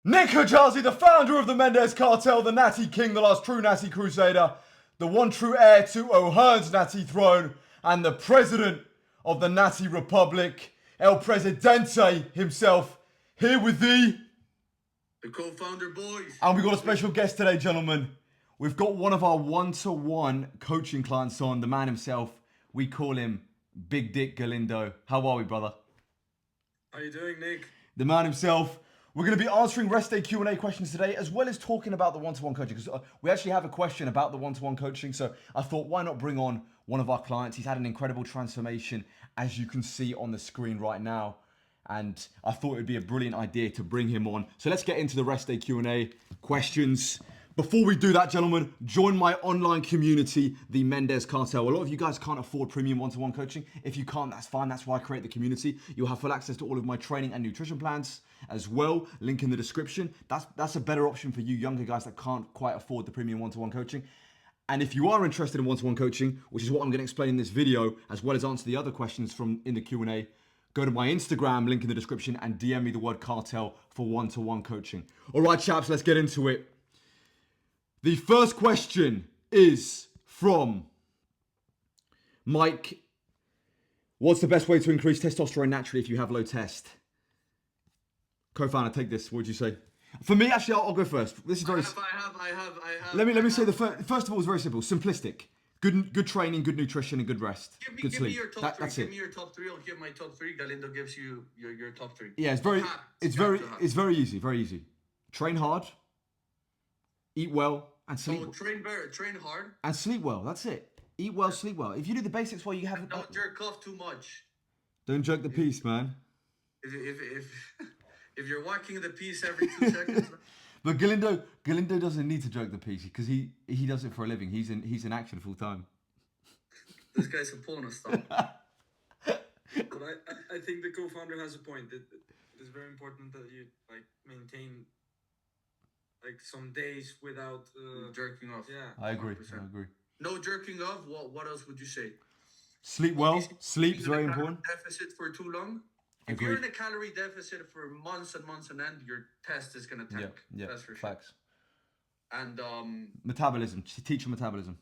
Nick Hajazi, the founder of the Mendez Cartel, the Natty King, the last true Natty Crusader, the one true heir to O'Hearn's Natty throne, and the president of the Natty Republic, El Presidente himself, here with thee. The co-founder boys. And we've got a special guest today, gentlemen. We've got one of our one-to-one coaching clients on, the man himself. We call him Big Dick Galindo. How are we, brother? How you doing, Nick? The man himself. We're going to be answering rest day Q&A questions today, as well as talking about the one-to-one coaching, because we actually have a question about the one-to-one coaching. So I thought, why not bring on one of our clients? He's had an incredible transformation, as you can see on the screen right now. And I thought it would be a brilliant idea to bring him on. So let's get into the rest day Q&A questions. Before we do that, gentlemen, join my online community, the Mendez Cartel. A lot of you guys can't afford premium one-to-one coaching. If you can't, that's fine. That's why I create the community. You'll have full access to all of my training and nutrition plans as well. Link in the description. That's a better option for you younger guys that can't quite afford the premium one-to-one coaching. And if you are interested in one-to-one coaching, which is what I'm going to explain in this video, as well as answer the other questions from in the Q&A, go to my Instagram, link in the description, and DM me the word cartel for one-to-one coaching. All right, chaps, let's get into it. The first question is from Mike. What's the best way to increase testosterone naturally if you have low test? Co-founder, take this. What would you say? For me, actually, I'll go first. This is very. I have. Let me say the first of all is very simple, simplistic. Good training, good nutrition, and good rest. Give sleep. me your top three. That's Give it. me your top three. I'll give my top three. Galindo gives you your top three. Yeah, it's very easy. Very easy. Train hard, eat well, and sleep. So train hard, and sleep well. That's it. Eat well, sleep well. If you do the basics well, you have. Don't jerk off too much. Don't jerk the piece, man. If you're whacking the piece every 2 seconds. But Galindo doesn't need to jerk the piece because he does it for a living. He's in action full time. This guy's a porno star. But I think the co-founder has a point. It is very important that you maintain some days without jerking off. Yeah, I agree. 100%. I agree. No jerking off. What else would you say? Sleep well. Sleep's very important. Deficit for too long. If Agreed. you're in a calorie deficit for months and months on end, your test is gonna tank. Yeah. That's for sure. Facts. And Metabolism. Teach your metabolism.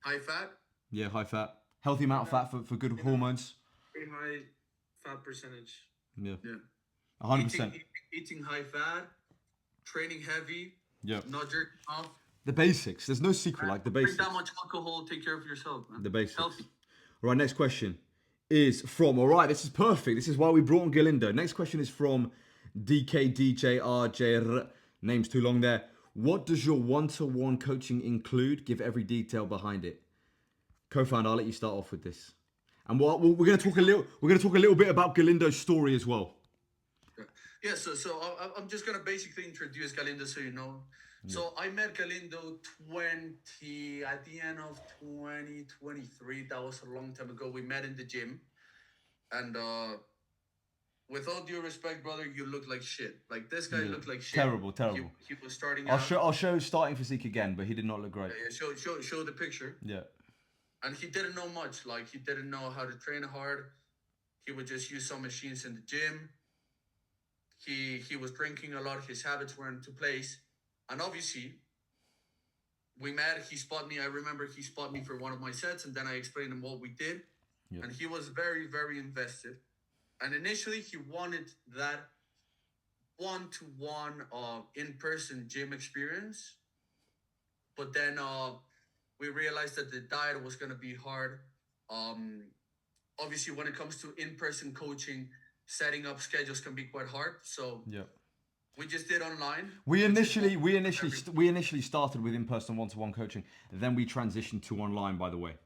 high fat. Yeah, high fat. Healthy amount of fat for good hormones. very high fat percentage. Yeah. Yeah. 100%. Eating high fat, training heavy. Yeah. Not jerking off. The basics. There's no secret like the basics. Drink that much alcohol. Take care of yourself, man. The basics. Healthy. All right, next question is from, all right, this is perfect. This is why we brought on Galindo. Next question is from DKDJRJR. Name's too long there. What does your one-to-one coaching include? Give every detail behind it. Co-founder, I'll let you start off with this. And we're going to talk a little bit about Galindo's story as well. Yeah, so I'm just gonna basically introduce Galindo so you know. So I met Galindo at the end of 2023. That was a long time ago. We met in the gym, and with all due respect, brother, you look like shit. Like this guy looked like shit. Terrible. He was starting out. I'll show starting physique again, but he did not look great. Yeah, show the picture. Yeah. And he didn't know much. Like he didn't know how to train hard. He would just use some machines in the gym. He was drinking a lot. His habits were into place. And obviously, we met. He spotted me. I remember he spotted me for one of my sets. And then I explained him what we did. Yeah. And he was very, very invested. And initially, he wanted that one-to-one in-person gym experience. But then we realized that the diet was going to be hard. Obviously, when it comes to in-person coaching, setting up schedules can be quite hard. So we just did online. We initially started with in-person one-to-one coaching. Then we transitioned to online, by the way.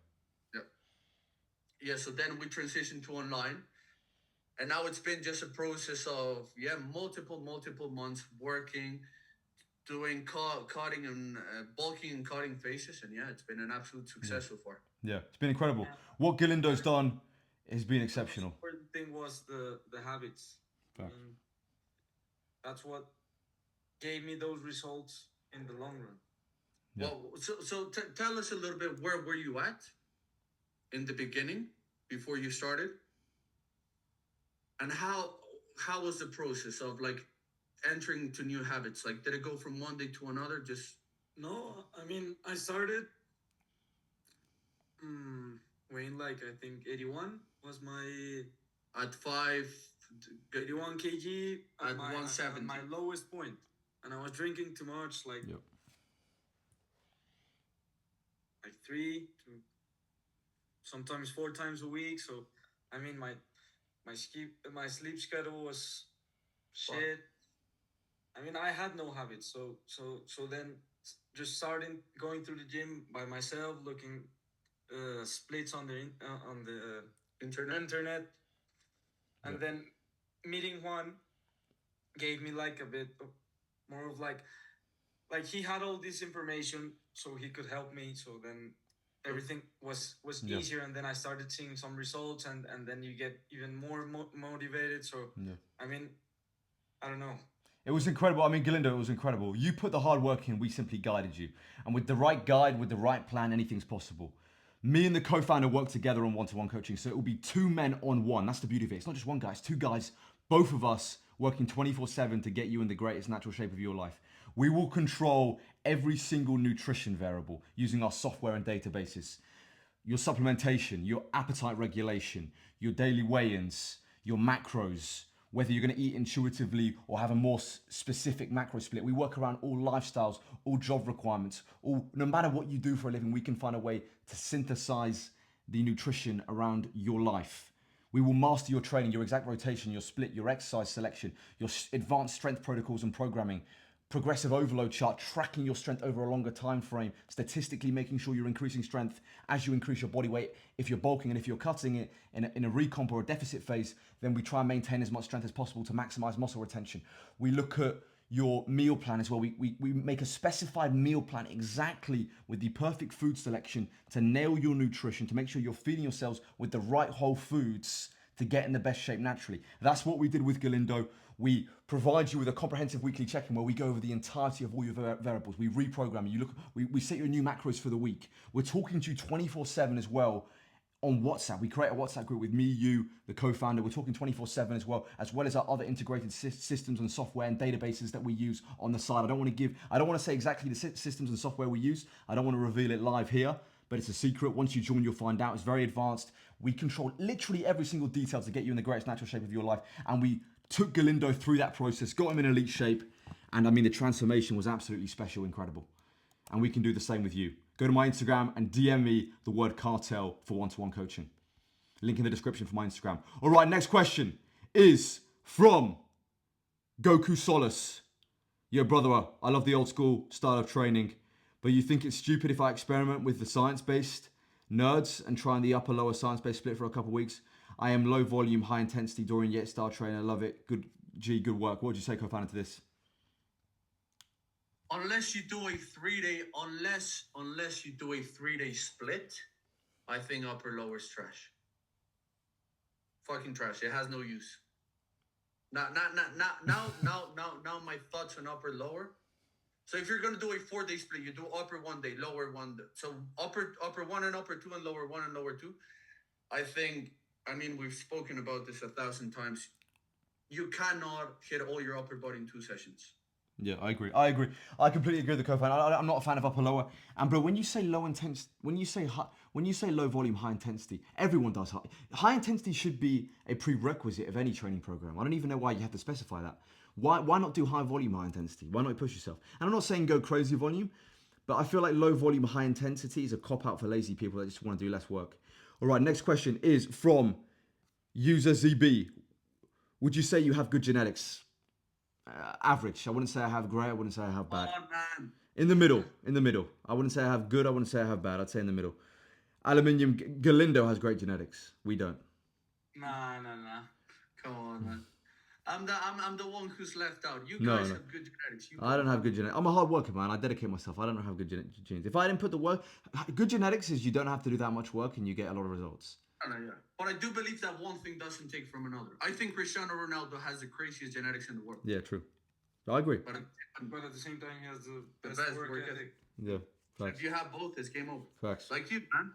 Yeah, so then we transitioned to online. And now it's been just a process of, multiple months working, doing cutting and bulking and cutting faces. And it's been an absolute success so far. Yeah, it's been incredible. What Galindo's done has been exceptional. The important thing was the habits. That's what gave me those results in the long run. Yeah. Well, so tell us a little bit, where were you at in the beginning before you started? And how was the process of entering to new habits? Like, did it go from one day to another? Just No, I mean, I started weighing like, I think 81 was my at 5, 81 kg at my, 170. at my lowest point. And I was drinking too much, like Yep. like 3 to sometimes 4 times a week. So I mean, my sleep schedule was shit. I mean, I had no habits. So then just starting going through the gym by myself, looking splits on the internet, and Yep. then meeting Juan gave me like a bit more of like he had all this information, so he could help me. So then everything was Yeah. easier, and then I started seeing some results, and then you get even more motivated. So Yeah. I mean, I don't know. It was incredible. I mean, Galindo, it was incredible. You put the hard work in, we simply guided you. And with the right guide, with the right plan, anything's possible. Me and the co-founder work together on one-to-one coaching, so it will be 2 men on 1. That's the beauty of it. It's not just one guy, it's 2 guys, both of us working 24/7 to get you in the greatest natural shape of your life. We will control every single nutrition variable using our software and databases. Your supplementation, your appetite regulation, your daily weigh-ins, your macros, whether you're going to eat intuitively or have a more specific macro split. We work around all lifestyles, all job requirements, no matter what you do for a living, we can find a way to synthesize the nutrition around your life. We will master your training, your exact rotation, your split, your exercise selection, your advanced strength protocols and programming, progressive overload chart, tracking your strength over a longer time frame, statistically making sure you're increasing strength as you increase your body weight. If you're bulking and if you're cutting it in a recomp or a deficit phase, then we try and maintain as much strength as possible to maximize muscle retention. We look at your meal plan as well. We make a specified meal plan exactly with the perfect food selection to nail your nutrition, to make sure you're feeding yourselves with the right whole foods to get in the best shape naturally. That's what we did with Galindo. We provide you with a comprehensive weekly check-in where we go over the entirety of all your variables. We reprogram you. We set your new macros for the week. We're talking to you 24/7 as well on WhatsApp. We create a WhatsApp group with me, you, the co-founder. We're talking 24/7 as well as our other integrated systems and software and databases that we use on the side. I don't want to say exactly the systems and software we use. I don't want to reveal it live here, but it's a secret. Once you join, you'll find out. It's very advanced. We control literally every single detail to get you in the greatest natural shape of your life. And we took Galindo through that process, got him in elite shape. And I mean, the transformation was absolutely special, incredible. And we can do the same with you. Go to my Instagram and DM me the word cartel for one-to-one coaching. Link in the description for my Instagram. All right, next question is from Goku Solace. Yo, brother, I love the old school style of training, but you think it's stupid if I experiment with the science-based nerds and try the upper-lower science-based split for a couple of weeks? I am low volume, high intensity Dorian Yates style trainer. Love it. Good work. What would you say, co-founder, to this? Unless you do a 3-day, unless you do a 3-day split, I think upper lower is trash. Fucking trash. It has no use. Now my thoughts on upper lower. So if you're gonna do a 4-day split, you do upper 1 day, lower 1 day. So upper 1 and upper 2 and lower 1 and lower 2. I mean, we've spoken about this 1,000 times. You cannot hit all your upper body in 2 sessions. Yeah, I agree. I completely agree with the co-founder. I'm not a fan of upper lower. And bro, when you say low intensity, when you say low volume, high intensity, everyone does high. High intensity should be a prerequisite of any training program. I don't even know why you have to specify that. Why not do high volume, high intensity? Why not push yourself? And I'm not saying go crazy volume, but I feel like low volume, high intensity is a cop out for lazy people that just want to do less work. All right, next question is from user ZB. Would you say you have good genetics? Average. I wouldn't say I have great. I wouldn't say I have bad. Oh, man. In the middle. I wouldn't say I have good. I wouldn't say I have bad. I'd say in the middle. Aluminium. Galindo has great genetics. We don't. Nah. Come on, man. I'm the one who's left out. You No, guys no. have good genetics. I don't have good genetics. I'm a hard worker, man. I dedicate myself. I don't have good genes. If I didn't put the work, good genetics is you don't have to do that much work and you get a lot of results. I know, yeah. But I do believe that one thing doesn't take from another. I think Cristiano Ronaldo has the craziest genetics in the world. Yeah, true. I agree. But But at the same time, he has the best best work work ethic. ethic. Yeah, facts. If you have both, it's game over. Facts. Like you, man.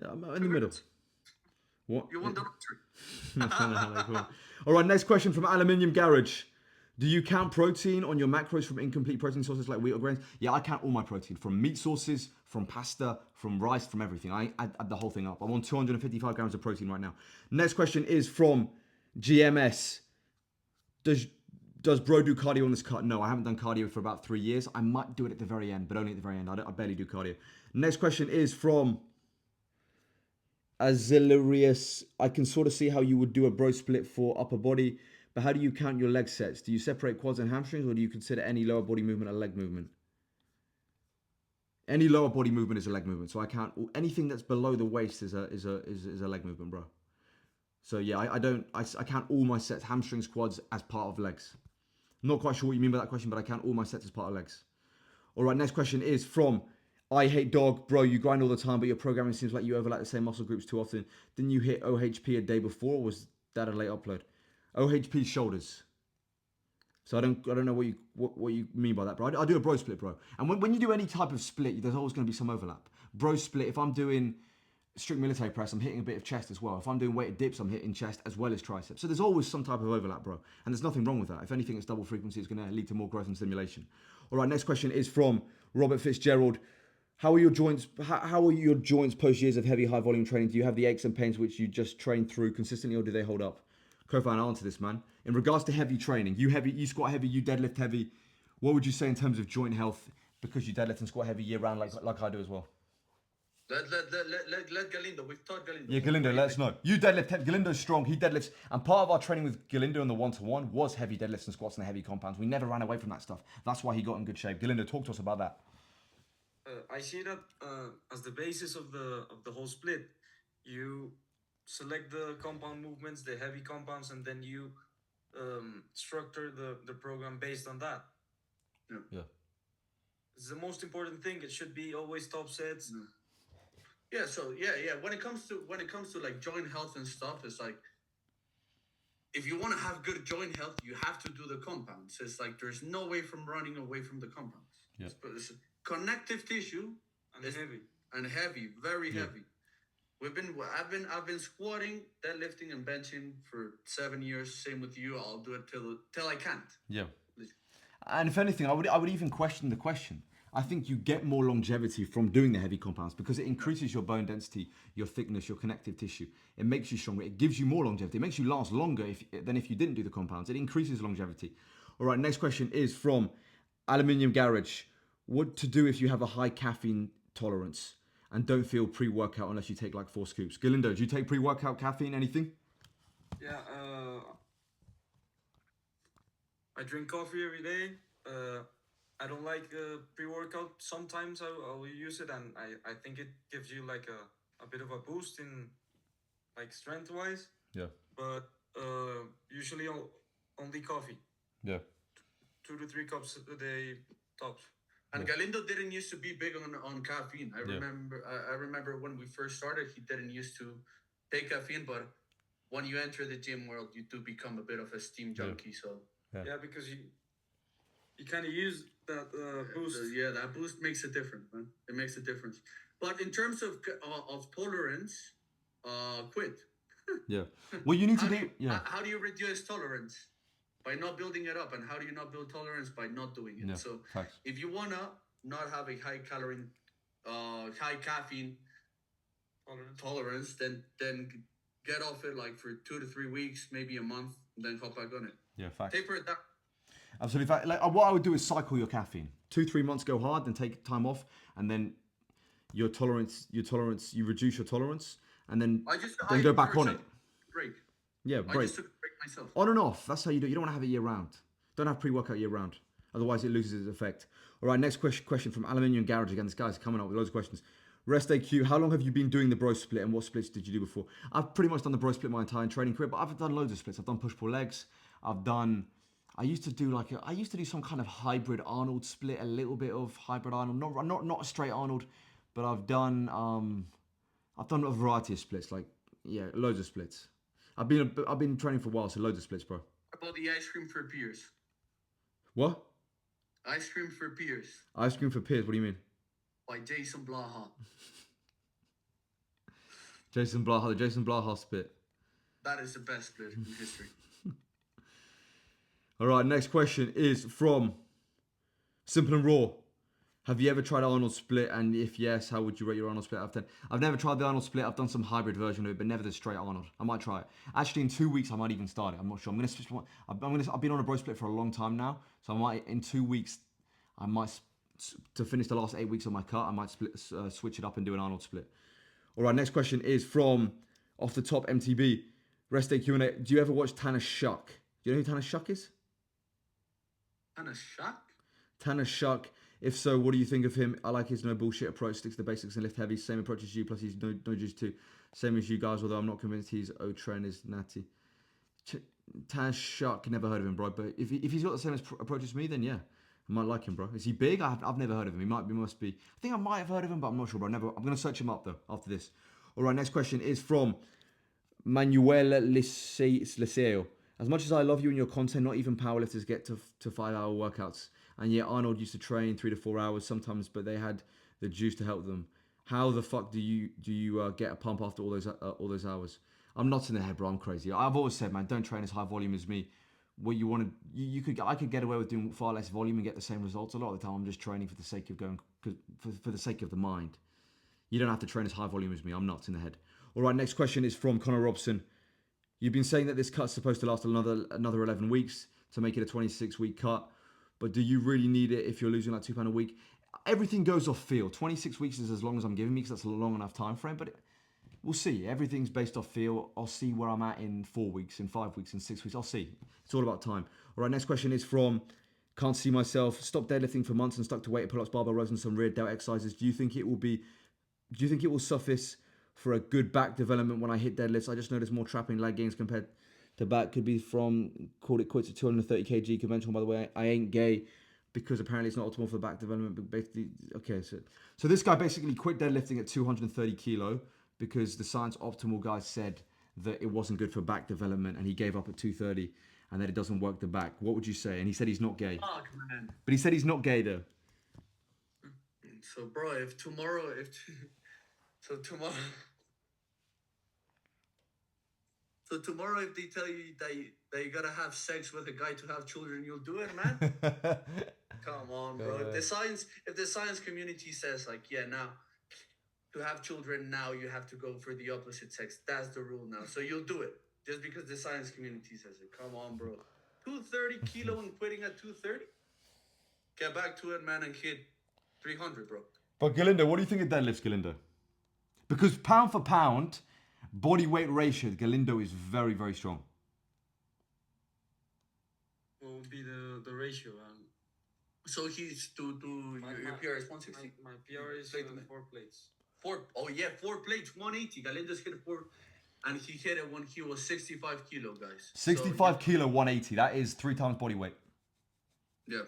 Yeah, I'm in the middle. What? You won the lottery. All right, next question from Aluminium Garage. Do you count protein on your macros from incomplete protein sources like wheat or grains? Yeah, I count all my protein from meat sources, from pasta, from rice, from everything. I add the whole thing up. I'm on 255 grams of protein right now. Next question is from GMS. Does bro do cardio on this cut? No, I haven't done cardio for about 3 years. I might do it at the very end, but only at the very end. I barely do cardio. Next question is from Azilarius. I can sort of see how you would do a bro split for upper body, but how do you count your leg sets? Do you separate quads and hamstrings, or do you consider any lower body movement a leg movement? Any lower body movement is a leg movement. So I count anything that's below the waist is a leg movement, bro. So yeah, I count all my sets, hamstrings, quads, as part of legs. Not quite sure what you mean by that question, but I count all my sets as part of legs. All right, next question is from I Hate Dog. Bro, you grind all the time, but your programming seems like you overlap the same muscle groups too often. Didn't you hit OHP a day before, or was that a late upload? OHP shoulders. So I don't know what you mean by that, bro. I do a bro split, bro. And when you do any type of split, there's always going to be some overlap. Bro split, if I'm doing strict military press, I'm hitting a bit of chest as well. If I'm doing weighted dips, I'm hitting chest as well as triceps. So there's always some type of overlap, bro. And there's nothing wrong with that. If anything, it's double frequency. It's going to lead to more growth and stimulation. All right, next question is from Robert Fitzgerald. How are your joints? How are your joints post years of heavy, high volume training? Do you have the aches and pains which you just train through consistently, or do they hold up? Kofi, I'll answer this, man. In regards to heavy training, you squat heavy, you deadlift heavy. What would you say in terms of joint health? Because you deadlift and squat heavy year round, like I do as well. Let Galindo. We've taught Galindo. Yeah, Galindo, let us know. You deadlift. Galindo's strong. He deadlifts. And part of our training with Galindo in the one-to-one was heavy deadlifts and squats and heavy compounds. We never ran away from that stuff. That's why he got in good shape. Galindo, talk to us about that. I see that as the basis of the whole split. You select the compound movements, the heavy compounds, and then you structure the program based on that. Yeah. It's the most important thing. It should be always top sets. Yeah. So yeah. When it comes to like joint health and stuff, it's like if you want to have good joint health, you have to do the compounds. It's like there's no way from running away from the compounds. Yeah. It's connective tissue And heavy, very heavy. I've been squatting, deadlifting, and benching for 7 years. Same with you. I'll do it till I can't. Yeah. And if anything, I would even question the question. I think you get more longevity from doing the heavy compounds because it increases your bone density, your thickness, your connective tissue. It makes you stronger. It gives you more longevity. It makes you last longer than if you didn't do the compounds. It increases longevity. All right, next question is from Aluminium Garage. What to do if you have a high caffeine tolerance and don't feel pre-workout unless you take like 4 scoops? Galindo, do you take pre-workout caffeine, anything? Yeah, I drink coffee every day. I don't like pre-workout. Sometimes I will use it, and I think it gives you like a bit of a boost in like strength-wise. Yeah. But usually only coffee. Yeah. 2 to 3 cups a day tops. And Galindo didn't used to be big on caffeine. I remember when we first started, he didn't used to take caffeine, but when you enter the gym world, you do become a bit of a steam junkie. So yeah, because you kind of use that boost. That boost makes a difference, man. It makes a difference. But in terms of tolerance, quit. Yeah. Well, you need to do. Yeah. How do you reduce tolerance? By not building it up. And how do you not build tolerance? By not doing it. Yeah, so facts. if you wanna not have a high caffeine tolerance, then get off it like for 2 to 3 weeks, maybe a month, and then hop back on it. Yeah, facts. Taper it down. Absolutely. Like, what I would do is cycle your caffeine. 2-3 months go hard, then take time off, and then you reduce your tolerance, and then go back on it. Break. Yeah, break. I just took a break myself. On and off. That's how you do it. You don't want to have it year round. Don't have pre-workout year round. Otherwise, it loses its effect. All right, next question from Aluminium Garage. Again, this guy's coming up with loads of questions. Rest AQ, how long have you been doing the bro split and what splits did you do before? I've pretty much done the bro split my entire training career, but I've done loads of splits. I've done push-pull legs. I used to do some kind of hybrid Arnold split, a little bit of hybrid Arnold, not a straight Arnold, but I've done a variety of splits, loads of splits. I've been training for a while, so loads of splits, bro. How about the ice cream for peers? What? Ice cream for peers. Ice cream for peers, what do you mean? By Jason Blaha. The Jason Blaha split. That is the best split in history. All right, next question is from Simple and Raw. Have you ever tried Arnold Split? And if yes, how would you rate your Arnold Split out of 10? I've never tried the Arnold Split. I've done some hybrid version of it, but never the straight Arnold. I might try it. Actually, in 2 weeks, I might even start it. I'm not sure. I'm gonna switch. I've been on a bro split for a long time now, so I might in 2 weeks, I might to finish the last 8 weeks of my cut. I might switch it up and do an Arnold split. All right, next question is from off the top MTB. Rest day Q&A. Do you ever watch Tanner Shuck? Do you know who Tanner Shuck is? Tanner Shuck? Tanner Shuck. If so, what do you think of him? I like his no bullshit approach, sticks to the basics and lift heavy. Same approach as you, plus he's no juice too. Same as you guys, although I'm not convinced his O-Tren is natty. Tanner Shuck, never heard of him, bro. But if he's got the same approach as me, then yeah, I might like him, bro. Is he big? I've never heard of him. He must be. I think I might have heard of him, but I'm not sure, bro. I'm going to search him up, though, after this. All right, next question is from Manuela Li. As much as I love you and your content, not even powerlifters get to 5-hour workouts. And yet Arnold used to train 3 to 4 hours sometimes, but they had the juice to help them. How the fuck do you get a pump after all those hours? I'm not in the head, bro. I'm crazy. I've always said, man, don't train as high volume as me. What you want to, I could get away with doing far less volume and get the same results. A lot of the time, I'm just training for the sake of going, for the sake of the mind. You don't have to train as high volume as me. I'm nuts in the head. All right, next question is from Connor Robson. You've been saying that this cut's supposed to last another 11 weeks to make it a 26-week cut. But do you really need it if you're losing like £2 a week? Everything goes off feel. 26 weeks is as long as I'm giving me because that's a long enough time frame. But we'll see. Everything's based off feel. I'll see where I'm at in 4 weeks, in 5 weeks, in 6 weeks. I'll see. It's all about time. All right, next question is from Can't See Myself. Stopped deadlifting for months and stuck to weight pull-ups, barbell rows, and some rear delt exercises. Do you think it will suffice for a good back development when I hit deadlifts? I just noticed more trapping leg gains compared to back. Could be from, called it quits at 230 kg conventional, by the way. I ain't gay because apparently it's not optimal for back development. But basically, okay, so this guy basically quit deadlifting at 230 kilo because the Science Optimal guy said that it wasn't good for back development and he gave up at 230 and that it doesn't work the back. What would you say? And he said he's not gay. Fuck, man. But he said he's not gay though. So, bro, if tomorrow, So tomorrow, if they tell you that you gotta have sex with a guy to have children, you'll do it, man. Come on, bro. If the science community says like, yeah, now to have children, now you have to go for the opposite sex. That's the rule now. So you'll do it just because the science community says it. Come on, bro. 230 kilo and quitting at 230. Get back to it, man, and hit 300, bro. But Galindo, what do you think of deadlifts, Galindo? Because pound for pound, body weight ratio, Galindo is very, very strong. What would be the ratio? So he's to your PR is 160. My PR is 4 plates. 4 plates, 180. Galindo's hit 4, and he hit it when he was 65 kilo, guys. 65 kilo, 180. That is 3 times body weight. Yeah.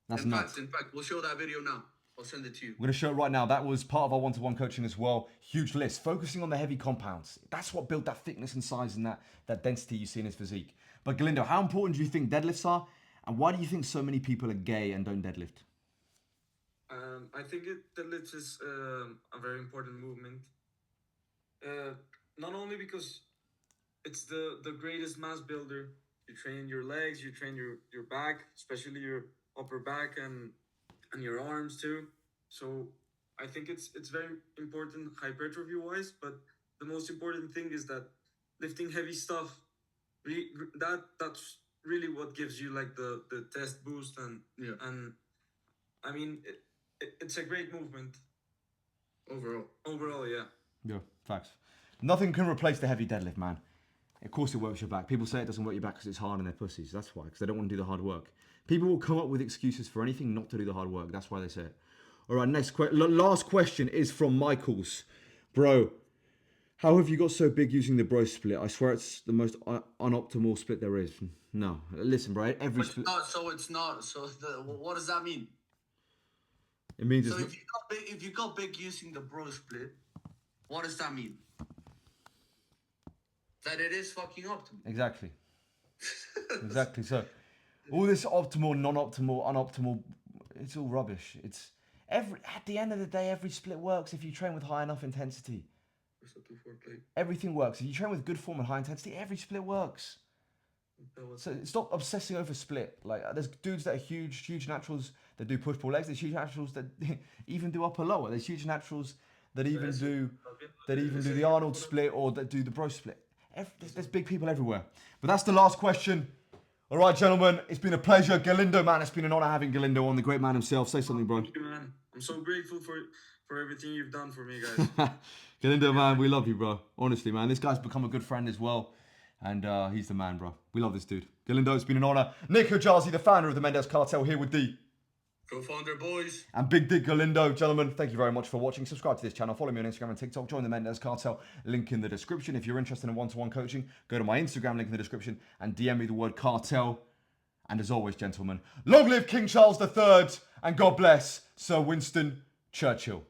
That's in nuts. fact, we'll show that video now. I'll send it to you. We're going to show it right now. That was part of our one-to-one coaching as well. Huge list. Focusing on the heavy compounds. That's what built that thickness and size and that density you see in his physique. But Galindo, how important do you think deadlifts are? And why do you think so many people are gay and don't deadlift? I think deadlifts is a very important movement. Not only because it's the greatest mass builder. You train your legs, you train your back, especially your upper back and your arms too. So I think it's very important hypertrophy wise, but the most important thing is that lifting heavy stuff, that's really what gives you like the test boost and I mean it's a great movement overall. Yeah, facts. Nothing can replace the heavy deadlift, man. Of course it works your back. People say it doesn't work your back because it's hard and they're pussies. That's why, because they don't want to do the hard work. People will come up with excuses for anything not to do the hard work. That's why they say it. All right, last question is from Michaels. Bro, how have you got so big using the bro split? I swear it's the most unoptimal split there is. No, listen, bro. Split. It's not. So what does that mean? It means so if you got big using the bro split, what does that mean? That it is fucking optimal. Exactly. Exactly. So all this optimal, non-optimal, unoptimal, it's all rubbish. It's at the end of the day, every split works if you train with high enough intensity. What's the 2-4 plate? Everything works. If you train with good form and high intensity, every split works. So stop obsessing over split. Like there's dudes that are huge naturals that do push pull legs. There's huge naturals that even do upper lower. There's huge naturals that even do the Arnold split or that do the bro split. There's big people everywhere. But that's the last question. All right, gentlemen, it's been a pleasure. Galindo, man, it's been an honor having Galindo on, the great man himself. Say something, bro. Thank you, man. I'm so grateful for everything you've done for me, guys. Galindo, man, we love you, bro. Honestly, man, this guy's become a good friend as well. And he's the man, bro. We love this dude. Galindo, it's been an honor. Nick Hijazi, the founder of the Mendez Cartel, here with the Co-founder, boys. and Big Dick Galindo. Gentlemen, thank you very much for watching. Subscribe to this channel. Follow me on Instagram and TikTok. Join the Mendez Cartel. Link in the description. If you're interested in one-to-one coaching, go to my Instagram, link in the description, and DM me the word cartel. And as always, gentlemen, long live King Charles III, and God bless Sir Winston Churchill.